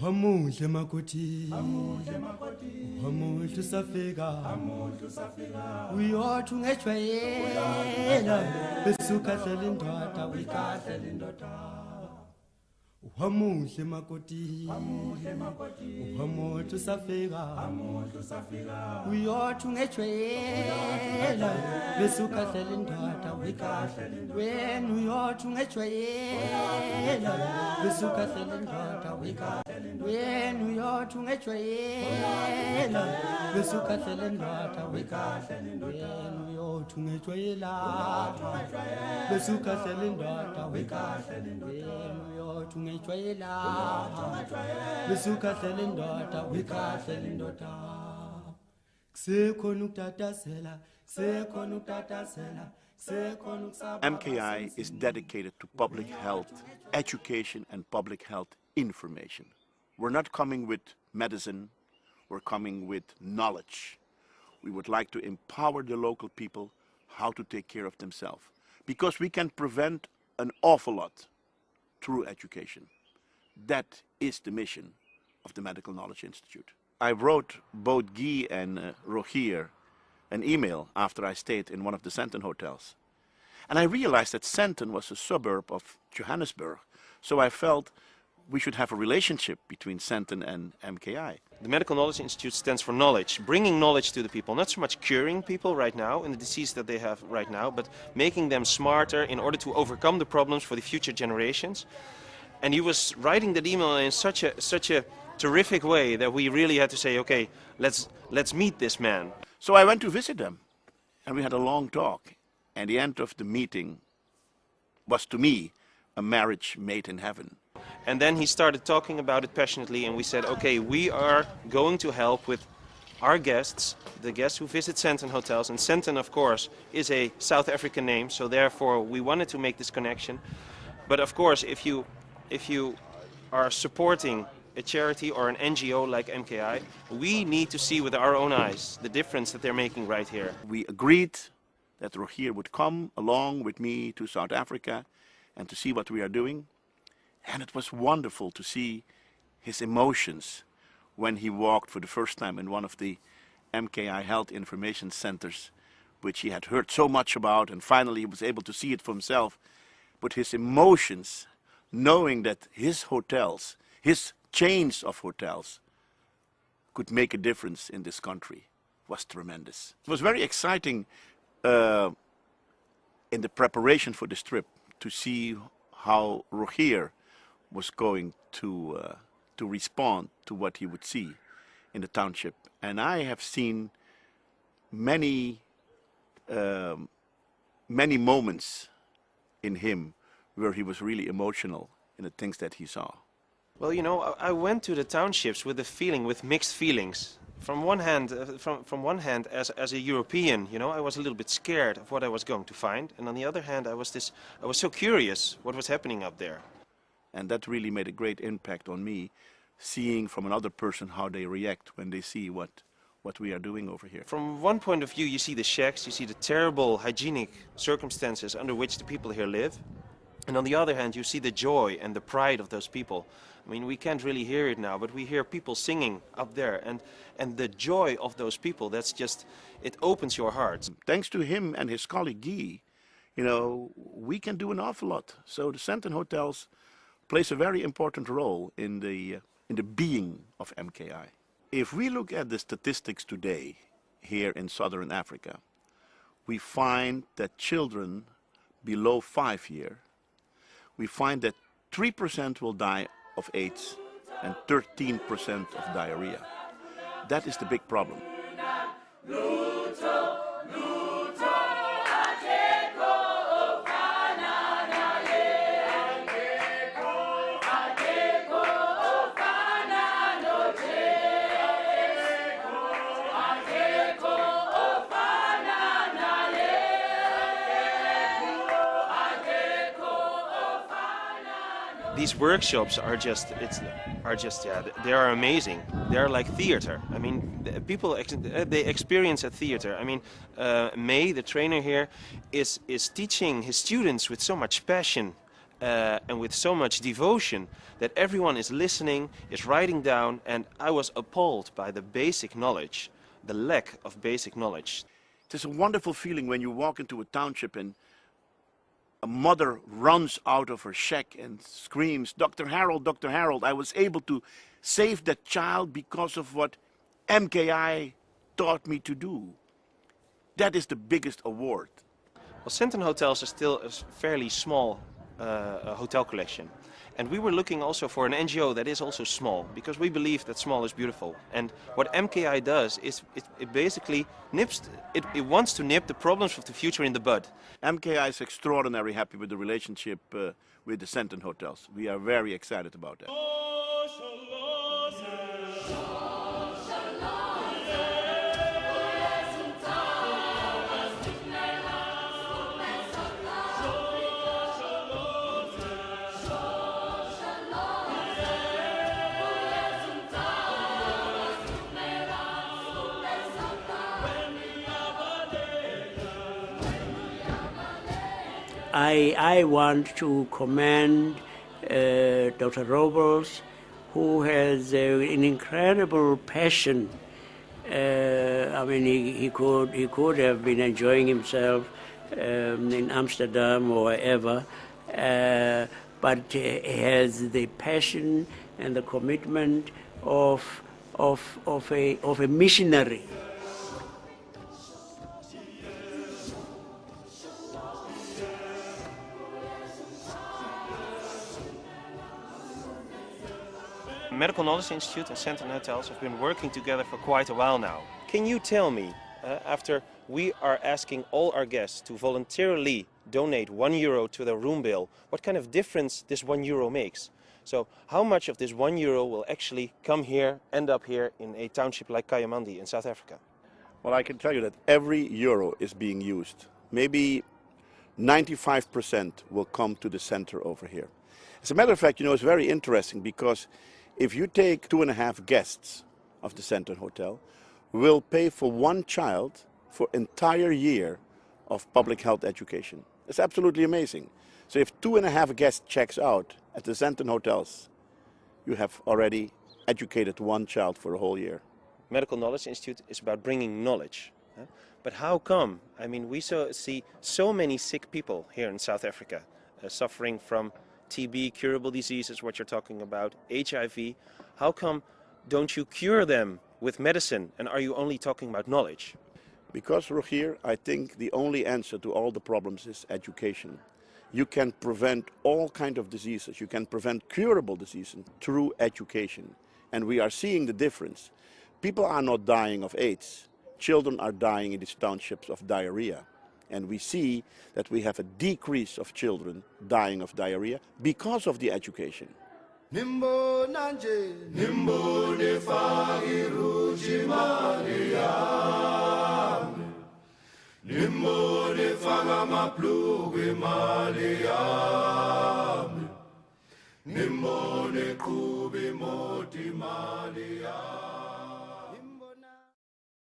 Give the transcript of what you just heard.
Wamuhle makoti, wamuhle safika, uyothu ngejwayela, besuka hlela indoda, uyikahlela indoda. Wamuhle makoti, wamuhle safika, uyothu ngejwayela, besuka hlela indoda, uyikahlela indoda. Wena uyothu ngejwayela, besuka hlela indoda, uyikahlela. Wenu yothu ngejwayela besuka hlela indoda wekahlela wenu yothu ngejwayela besuka hlela indoda wekahlela wenu yothu ngejwayela besuka hlela indoda wekahlela indoda kusekhona ukutatazela kusekhona ukutatazela. MKI is dedicated to public health, education and public health information. We're not coming with medicine, we're coming with knowledge. We would like to empower the local people how to take care of themselves, because we can prevent an awful lot through education. That is the mission of the Medical Knowledge Institute. I wrote both Guy and Rogier an email after I stayed in one of the Sandton Hotels. And I realized that Sandton was a suburb of Johannesburg, so I felt we should have a relationship between Sandton and MKI. The Medical Knowledge Institute stands for knowledge, bringing knowledge to the people, not so much curing people right now in the disease that they have right now, but making them smarter in order to overcome the problems for the future generations. And he was writing that email in such a terrific way that we really had to say, okay, let's meet this man. So I went to visit them, and we had a long talk. And the end of the meeting was, to me, a marriage made in heaven. And then he started talking about it passionately, and we said, okay, we are going to help with our guests, the guests who visit Sandton Hotels. And Sandton, of course, is a South African name, so therefore we wanted to make this connection. But of course, if you are supporting a charity or an NGO like MKI, we need to see with our own eyes the difference that they're making right here. We agreed that Rogier would come along with me to South Africa and to see what we are doing. And it was wonderful to see his emotions when he walked for the first time in one of the MKI Health Information Centers, which he had heard so much about, and finally he was able to see it for himself. But his emotions, knowing that his hotels, his chains of hotels, could make a difference in this country, was tremendous. It was very exciting in the preparation for this trip to see how Rogier was going to respond to what he would see in the township. And I have seen many moments in him where he was really emotional in the things that he saw. Well, you know, I went to the townships with with mixed feelings. From one hand, as a European, you know, I was a little bit scared of what I was going to find, and on the other hand, I was so curious what was happening up there. And that really made a great impact on me, seeing from another person how they react when they see what we are doing over here. From one point of view, you see the shacks, you see the terrible hygienic circumstances under which the people here live. And on the other hand, you see the joy and the pride of those people. I mean, we can't really hear it now, but we hear people singing up there. And the joy of those people, that's just, it opens your heart. Thanks to him and his colleague Guy, you know, we can do an awful lot. So the Sandton Hotels plays a very important role in the being of MKI. If we look at the statistics today here in Southern Africa, we find that children below 5 years, we find that 3% will die of AIDS and 13% of diarrhea. That is the big problem. These workshops are just, they are amazing. They are like theater. I mean, people, they experience a theater. I mean, May, the trainer here, is teaching his students with so much passion and with so much devotion that everyone is listening, is writing down, and I was appalled by the basic knowledge, the lack of basic knowledge. It is a wonderful feeling when you walk into a township and a mother runs out of her shack and screams, Dr. Harold, Dr. Harold, I was able to save that child because of what MKI taught me to do. That is the biggest award. Well, Sandton Hotels is still a fairly small hotel collection. And we were looking also for an NGO that is also small, because we believe that small is beautiful. And what MKI does is it basically it wants to nip the problems of the future in the bud. MKI is extraordinarily happy with the relationship with the Sandton Hotels. We are very excited about that. I want to commend Dr. Robles, who has an incredible passion. I mean, he could have been enjoying himself in Amsterdam or wherever, but he has the passion and the commitment of a missionary. Medical Knowledge Institute and Sandton Hotels have been working together for quite a while now. Can you tell me, after we are asking all our guests to voluntarily donate €1 to their room bill, what kind of difference this €1 makes? So how much of this €1 will actually come here, end up here in a township like Kayamandi in South Africa? Well, I can tell you that every euro is being used. Maybe 95% will come to the center over here. As a matter of fact, you know, it's very interesting because if you take 2.5 guests of the Sandton Hotel, we'll pay for one child for entire year of public health education. It's absolutely amazing. So if 2.5 guests checks out at the Sandton Hotels, you have already educated one child for a whole year. Medical Knowledge Institute is about bringing knowledge. But how come? I mean, we see so many sick people here in South Africa suffering from TB, curable diseases, what you're talking about, HIV. How come don't you cure them with medicine, and are you only talking about knowledge? Because, Rogier, I think the only answer to all the problems is education. You can prevent all kinds of diseases. You can prevent curable diseases through education. And we are seeing the difference. People are not dying of AIDS. Children are dying in these townships of diarrhea. And we see that we have a decrease of children dying of diarrhea because of the education. Nimbo nanje, nimbo ne fagiru jimaliam. Nimbo ne fagama plugue maliam. Nimbo ne kubi motima.